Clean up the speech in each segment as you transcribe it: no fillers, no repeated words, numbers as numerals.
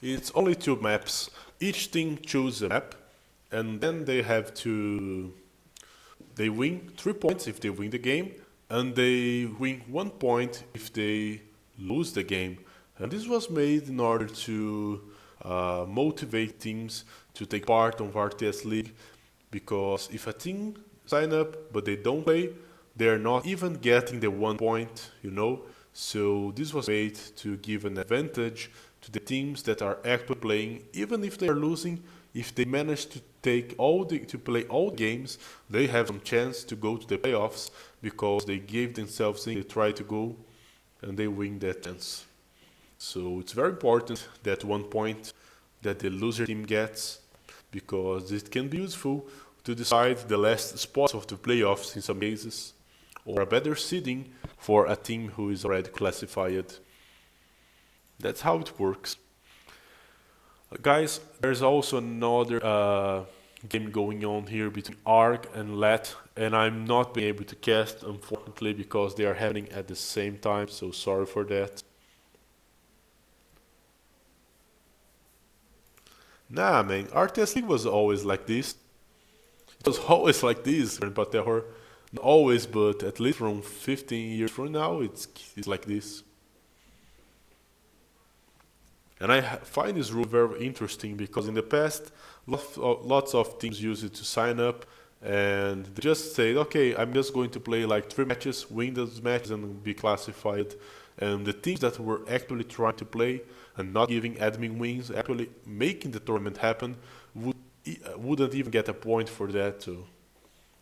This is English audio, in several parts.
It's only two maps. Each team chooses a map, and then they win 3 points if they win the game, and they win 1 point if they lose the game. And this was made in order to motivate teams to take part on RTS League, because if a team sign up but they don't play, they're not even getting the 1 point, you know. So this was made to give an advantage to the teams that are actually playing, even if they are losing. If they manage to play all the games, they have some chance to go to the playoffs because they gave themselves in, they try to go, and they win that chance. So it's very important that 1 point that the loser team gets, because it can be useful to decide the last spots of the playoffs in some cases, or a better seeding for a team who is already classified. That's how it works. Guys, there's also another game going on here between ARK and LET, and I'm not being able to cast, unfortunately, because they are happening at the same time, so sorry for that. Nah, man, RTS League was always like this. It was always like this, but there were not always, but at least from 15 years from now, it's like this. And I find this rule very interesting because in the past, lots of teams used it to sign up and they just say, okay, I'm just going to play like 3 matches, win those matches and be classified. And the teams that were actually trying to play and not giving admin wins, actually making the tournament happen, wouldn't even get a point for that. So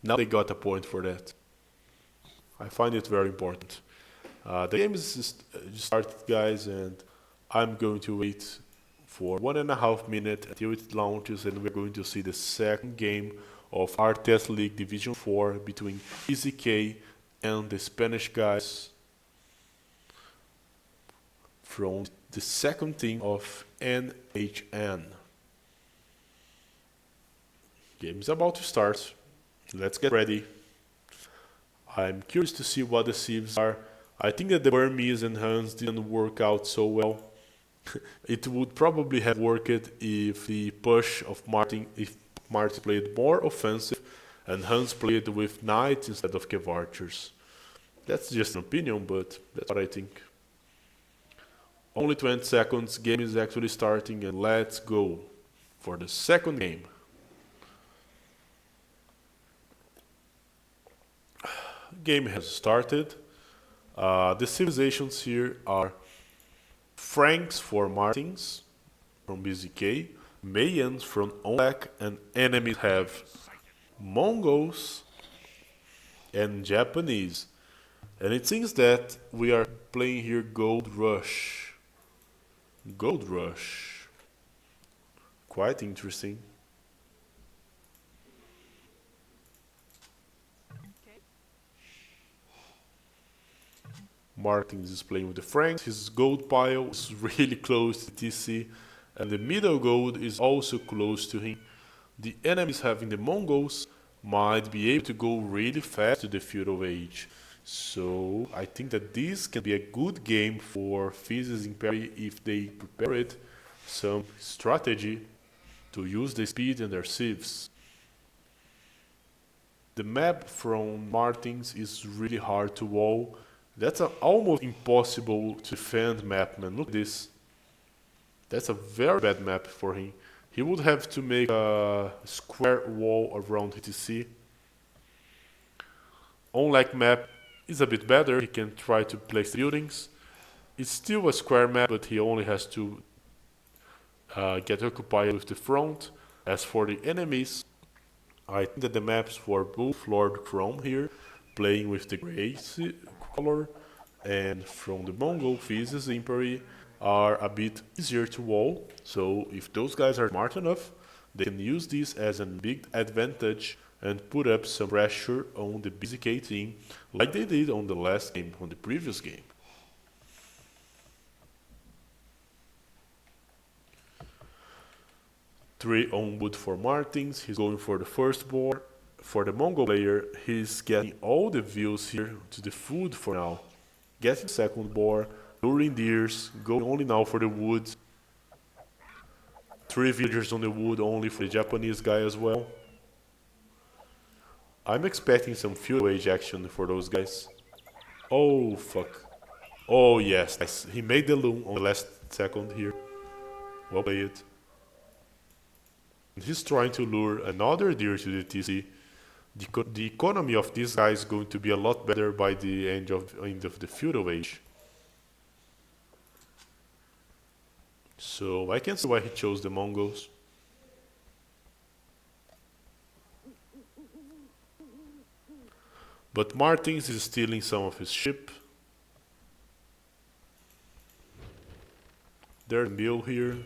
now they got a point for that. I find it very important. The game is just started, guys, and I'm going to wait for 1.5 minutes until it launches, and we're going to see the second game of RTS League Division 4 between BzK and the Spanish guys from the second team of NHN. Game is about to start. Let's get ready. I'm curious to see what the Civs are. I think that the Burmese and Huns didn't work out so well. It would probably have worked if the push of if Martin played more offensive and Hans played with knights instead of cave archers. That's just an opinion, but that's what I think. Only 20 seconds, game is actually starting, and let's go for the second game. Game has started. The civilizations here are Franks for Martins from BzK, Mayans from OnLeKe, and enemies have Mongols and Japanese. And it seems that we are playing here Gold Rush. Gold Rush. Quite interesting. Martins is playing with the Franks. His gold pile is really close to TC, and the middle gold is also close to him. The enemies having the Mongols might be able to go really fast to the feudal age. So I think that this can be a good game for Civs Imperi if they prepare it some strategy to use the speed in their civs. The map from Martins is really hard to wall. That's an almost impossible to defend map, man. Look at this. That's a very bad map for him. He would have to make a square wall around HTC. OnLeKe map is a bit better. He can try to place buildings. It's still a square map, but he only has to get occupied with the front. As for the enemies, I think that the maps for both Lord Chrome here, playing with the gray color, and from the Mongol Civs Imperi are a bit easier to wall. So if those guys are smart enough, they can use this as a big advantage and put up some pressure on the BzK team, like they did on the last game, on the previous game. Three on wood for Martins. He's going for the first board. For the Mongol player, he's getting all the views here to the food for now. Getting second board, luring deers, going only now for the wood. 3 villagers on the wood only for the Japanese guy as well. I'm expecting some feudal age action for those guys. Oh fuck. Oh yes, nice. He made the loom on the last second here. Well played. He's trying to lure another deer to the TC. The economy of this guy is going to be a lot better by the end of the feudal age. So I can see why he chose the Mongols. But Martins is stealing some of his ship. There's a mill here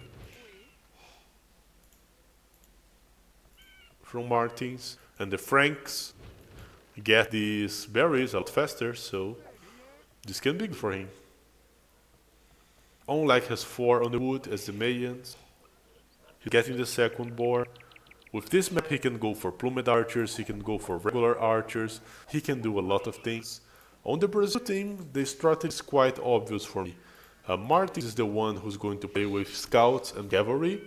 from Martins, and the Franks get these berries a lot faster, so this can be good for him. OnLeKe has 4 on the wood as the Mayans. He's getting the second boar. With this map he can go for plumed archers, he can go for regular archers, he can do a lot of things. On the Brazil team, the strategy is quite obvious for me. Martins is the one who's going to play with scouts and cavalry,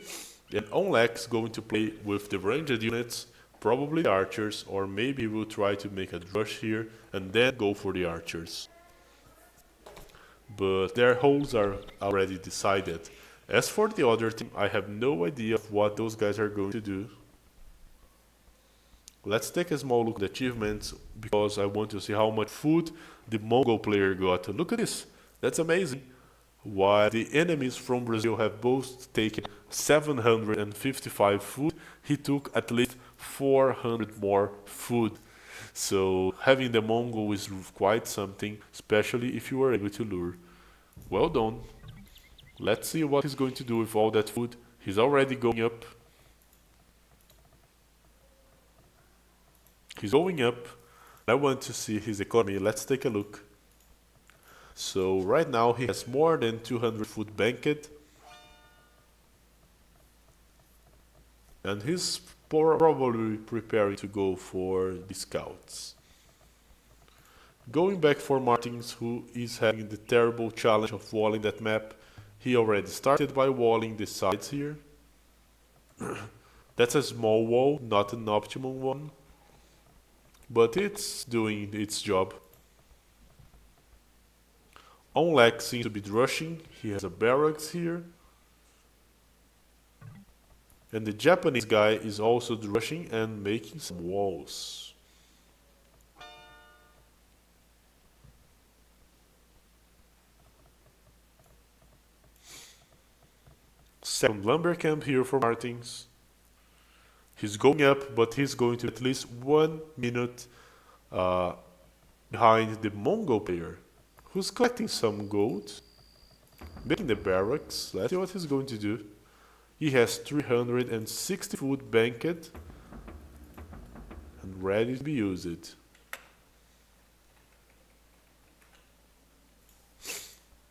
and OnLeKe is going to play with the ranged units, probably the archers, or maybe we'll try to make a rush here and then go for the archers. But their holes are already decided. As for the other team, I have no idea of what those guys are going to do. Let's take a small look at the achievements, because I want to see how much food the Mongol player got. Look at this, that's amazing. While the enemies from Brazil have both taken 755 food, he took at least 400 more food. So having the Mongol is quite something, especially if you are able to lure. Well done. Let's see what he's going to do with all that food. He's already going up. He's going up. I want to see his economy. Let's take a look. So right now he has more than 200 food banked. And he's probably preparing to go for the scouts. Going back for Martins, who is having the terrible challenge of walling that map. He already started by walling the sides here. That's a small wall, not an optimum one. But it's doing its job. OnLeKe seems to be rushing. He has a barracks here. And the Japanese guy is also rushing and making some walls. Second lumber camp here for Martins. He's going up, but he's going to at least 1 minute behind the Mongol player, who's collecting some gold, making the barracks. Let's see what he's going to do. He has 360 food banked and ready to be used.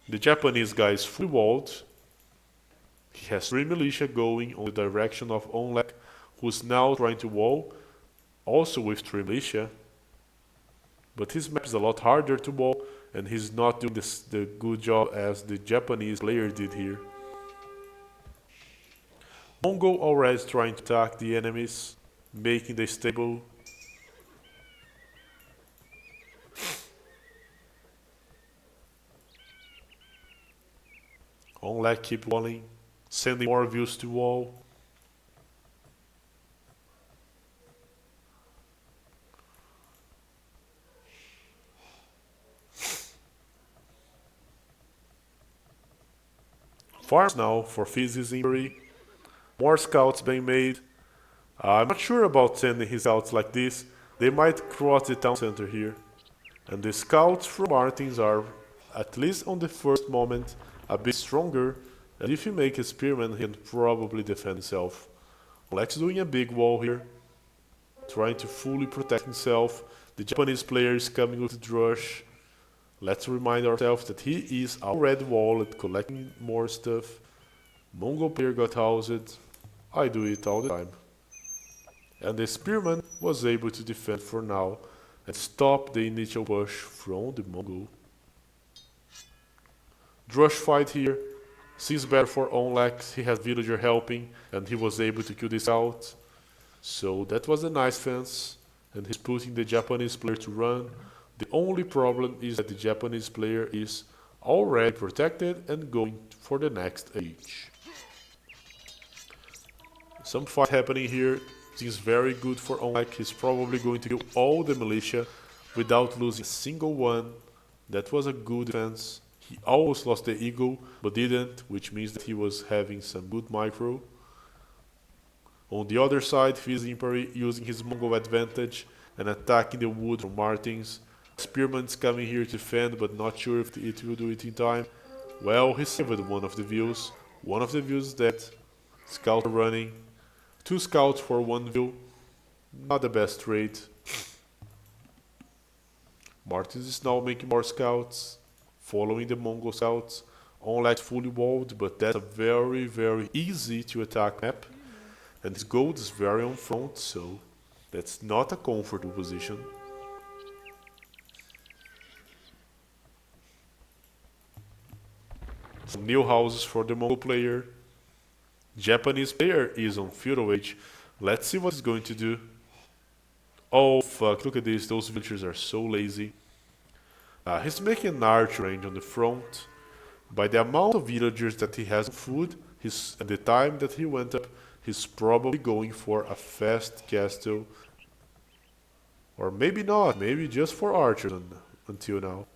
The Japanese guy is fully walled. He has 3 militia going on the direction of OnLeKe, who's now trying to wall, also with 3 militia. But his map is a lot harder to wall, and he's not doing the good job as the Japanese player did here. Mongol already trying to attack the enemies, making the stable. OnLeKe keep walling, sending more views to wall. Farms now for Civs injury. More scouts being made. I'm not sure about sending his scouts like this. They might cross the town center here. And the scouts from Martins are, at least on the first moment, a bit stronger. And if you make a spearman, he can probably defend himself. OnLeKe's doing a big wall here, trying to fully protect himself. The Japanese player is coming with the rush. Let's remind ourselves that he is already walled, collecting more stuff. Mongol player got housed. I do it all the time. And the spearman was able to defend for now and stop the initial push from the Mongol. Drush fight here. Seems better for OnLeKe, he has villager helping and he was able to kill this out. So that was a nice fence, and he's putting the Japanese player to run. The only problem is that the Japanese player is already protected and going for the next age. Some fight happening here. Seems very good for OnLeKe. He's probably going to kill all the militia without losing a single one. That was a good defense. He almost lost the eagle, but didn't, which means that he was having some good micro. On the other side, Civs using his Mongol advantage and attacking the wood from martinhs. Spearman's coming here to defend, but not sure if it will do it in time. Well, he saved one of the views. One of the views dead. Scouts are running. 2 scouts for 1 view. Not the best trade. Martins is now making more scouts, following the Mongol scouts. OnLeKe fully walled, but that's a very easy to attack map. And his gold is very on front, so that's not a comfortable position. Some new houses for the Mongol player. Japanese player is on feudal age. Let's see what he's going to do. Oh fuck, look at this, those villagers are so lazy. He's making an archer range on the front. By the amount of villagers that he has on food, at the time that he went up, he's probably going for a fast castle. Or maybe not, maybe just for archers until now.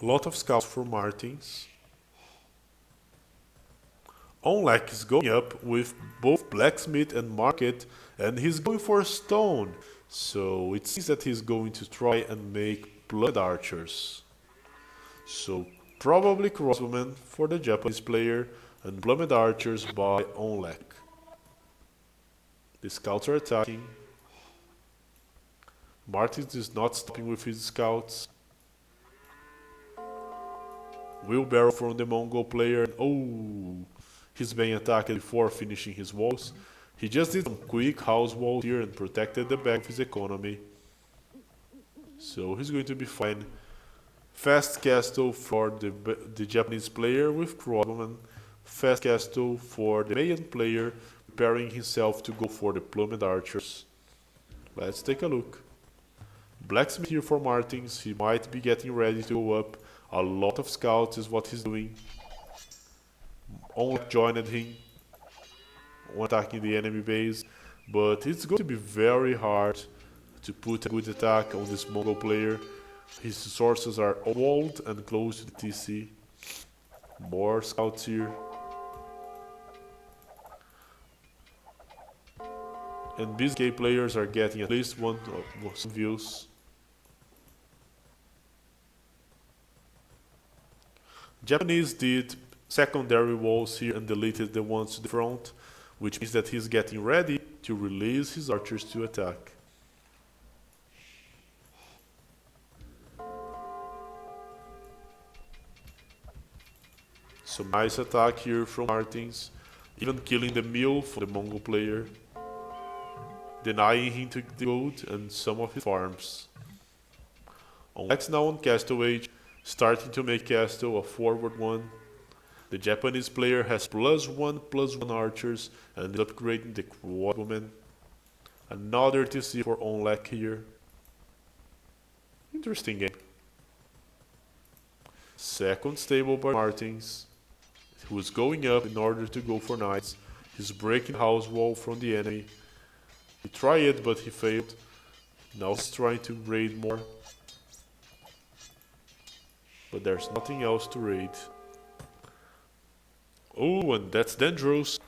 A lot of scouts for martinhs. OnLeKe is going up with both blacksmith and market, and he's going for stone. So it seems that he's going to try and make blood archers. So probably crossbowmen for the Japanese player and blood archers by OnLeKe. The scouts are attacking. Martins is not stopping with his scouts. Wheelbarrow from the Mongol player. Oh, he's being attacked before finishing his walls. He just did some quick house walls here and protected the back of his economy. So he's going to be fine. Fast castle for the Japanese player with crossbowmen. Fast castle for the Mayan player, preparing himself to go for the plumed archers. Let's take a look. Blacksmith here for martinhs. He might be getting ready to go up. A lot of scouts is what he's doing. OnLeKe joined him attacking the enemy base, but it's going to be very hard to put a good attack on this Mongol player. His sources are walled and close to the TC. More scouts here. And BzK players are getting at least one some views. Japanese did secondary walls here and deleted the ones to the front, which means that he's getting ready to release his archers to attack. Some nice attack here from martinhs, even killing the mill for the Mongol player, denying him to the gold and some of his farms. OnLeKe now on castle age, starting to make castle a forward one. The Japanese player has +1/+1 archers and is upgrading the crossbowmen. Another TC for OnLeKe here. Interesting game. Second stable by martinhs, who is going up in order to go for knights. He's breaking house wall from the enemy. He tried it, but he failed. Now he's trying to raid more. But there's nothing else to raid. Oh, and that's dangerous.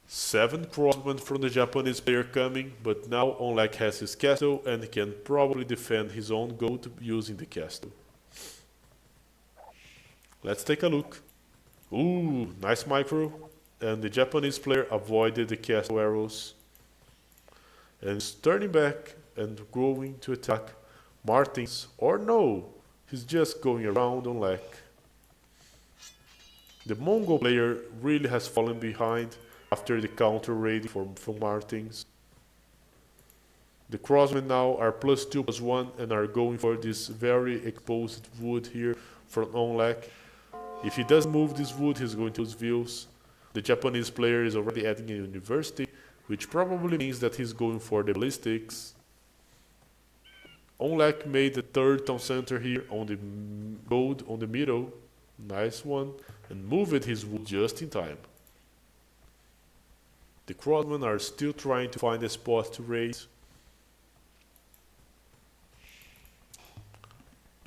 7 crossbowmen from the Japanese player coming, but now OnLeKe has his castle and he can probably defend his own gold using the castle. Let's take a look. Ooh, nice micro. And the Japanese player avoided the castle arrows. And is turning back and going to attack martinhs. Or no, he's just going around OnLeKe. The Mongol player really has fallen behind after the counter raid from martinhs. The crossmen now are +2/+1 and are going for this very exposed wood here from OnLeKe. If he doesn't move this wood, he's going to lose views. The Japanese player is already adding a university, which probably means that he's going for the ballistics. OnLeKe made the third town center here on the road on the middle. Nice one. And moved his wood just in time. The crossmen are still trying to find a spot to raid.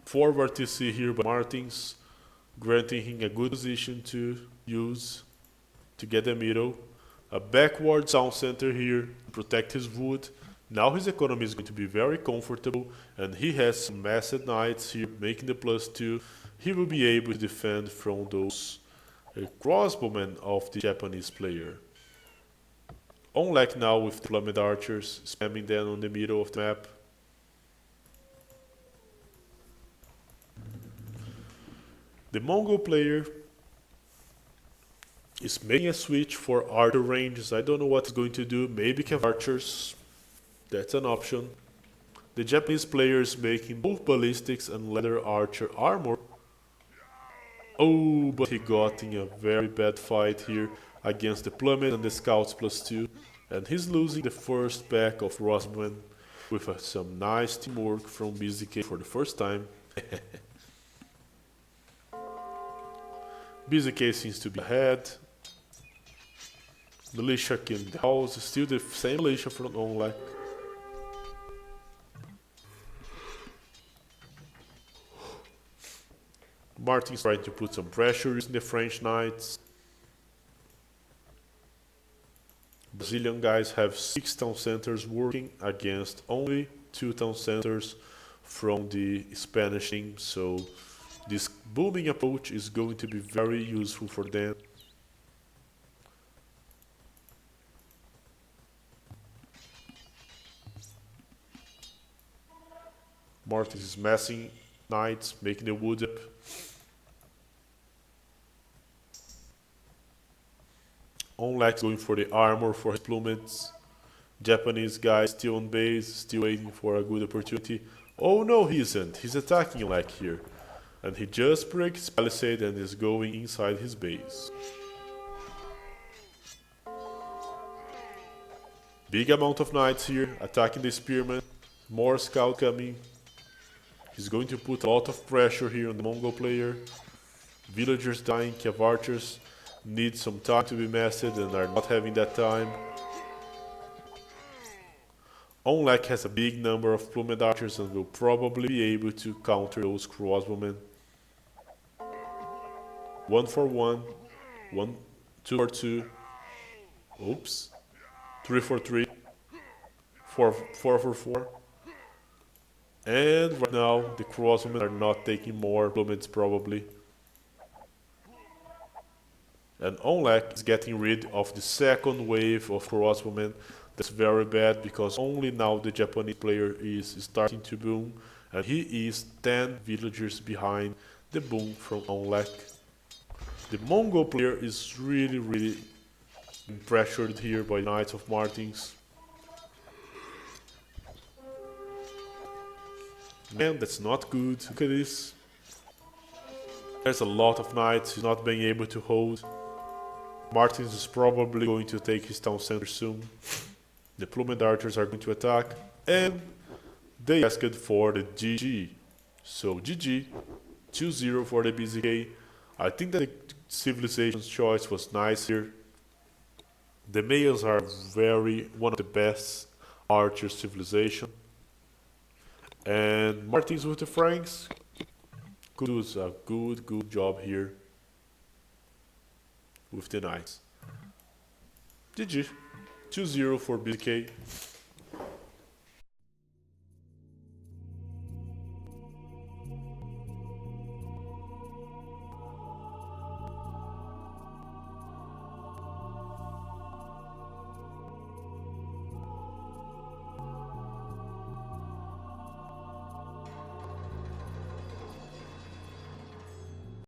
Forward TC here by martinhs, granting him a good position to use to get the middle. A backward town center here to protect his wood. Now his economy is going to be very comfortable, and he has some massed knights here making the +2. He will be able to defend from those crossbowmen of the Japanese player. OnLeKe now with plummet archers, spamming them on the middle of the map. The Mongol player is making a switch for archer ranges. I don't know what he's going to do. Maybe cav archers. That's an option. The Japanese player is making both ballistics and leather archer armor. Oh, but he got in a very bad fight here against the plummet and the scouts +2. And he's losing the first pack of crossbowmen with some nice teamwork from BzK for the first time. BzK seems to be ahead. Militia killing the house, still the same militia from OnLeKe. Martin's trying to put some pressure using the French knights. Brazilian guys have 6 town centers working against only 2 town centers from the Spanish team, so this booming approach is going to be very useful for them. Martin is massing knights, making the wood up. OnLeKe is going for the armor for his plummets. Japanese guy still on base, still waiting for a good opportunity. Oh no, he isn't. He's attacking OnLeKe here. And he just breaks his palisade and is going inside his base. Big amount of knights here, attacking the spearmen. More scout coming. He's going to put a lot of pressure here on the Mongol player. Villagers dying, cav archers need some time to be massed and are not having that time. OnLeKe has a big number of plummet archers and will probably be able to counter those crossbowmen. 1-for-1, 2-for-2, oops, 3-for-3, 4-for-4. And right now the crossbowmen are not taking more plummets probably. And OnLeKe is getting rid of the second wave of crossbowmen. That's very bad because only now the Japanese player is starting to boom, and he is 10 villagers behind the boom from OnLeKe. The Mongol player is really pressured here by Knights of Martin's. Man, that's not good. Look at this. There's a lot of knights he's not being able to hold. Martin's is probably going to take his town center soon. The plummet archers are going to attack, and they asked for the GG. So GG, 2-0 for the BzK. I think that the civilization's choice was nice here. The Mayans are one of the best archer civilization. And Martin's with the Franks could do a good job here with the knights. GG, 2-0 for BzK.